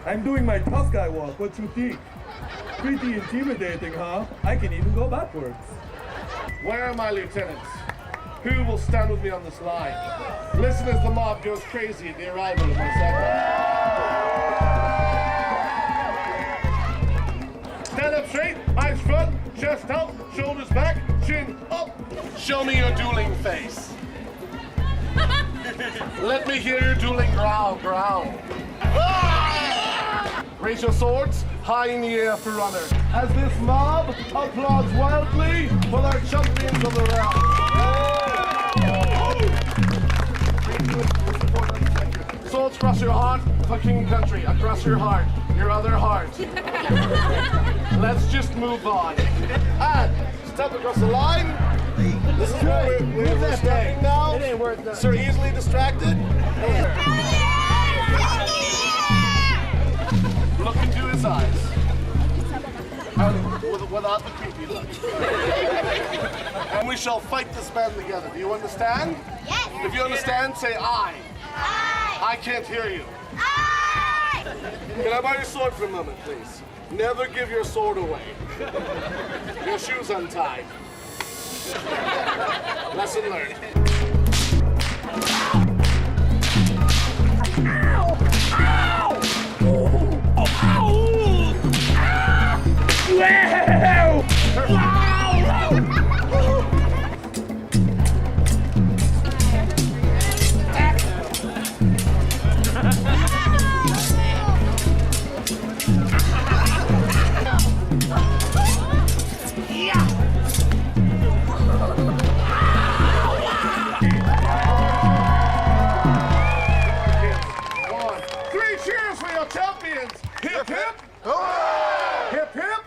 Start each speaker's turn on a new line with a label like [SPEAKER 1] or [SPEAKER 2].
[SPEAKER 1] I'm doing my tough guy walk. What you think? Pretty intimidating, huh? I can even go backwards.
[SPEAKER 2] Where are my lieutenants? Who will stand with me on this line? Listen as the mob goes crazy at the arrival of my second. Stand up straight, eyes front, chest out, shoulders back, chin up. Show me your dueling face. Let me hear your dueling growl. Raise your swords high in the air for runner. As this mob applauds wildly for their champions of the realm. Swords across your heart for king and country. Across your heart, your other heart. Let's just move on. And step across the line. This is where we're stepping now. It ain't worth it. Sir, easily distracted. Look into his eyes. Without the creepy look. And we shall fight this man together. Do you understand?
[SPEAKER 3] Yes.
[SPEAKER 2] If you understand, say I.
[SPEAKER 3] Aye.
[SPEAKER 2] I can't hear you.
[SPEAKER 3] Aye.
[SPEAKER 2] Can I borrow your sword for a moment, please? Never give your sword away. Your shoes untied. Lesson learned.
[SPEAKER 1] Ow! Ow! Oh, ow! Ah! Wow!
[SPEAKER 2] One, three cheers for your champions! Hip hip! Hip hip!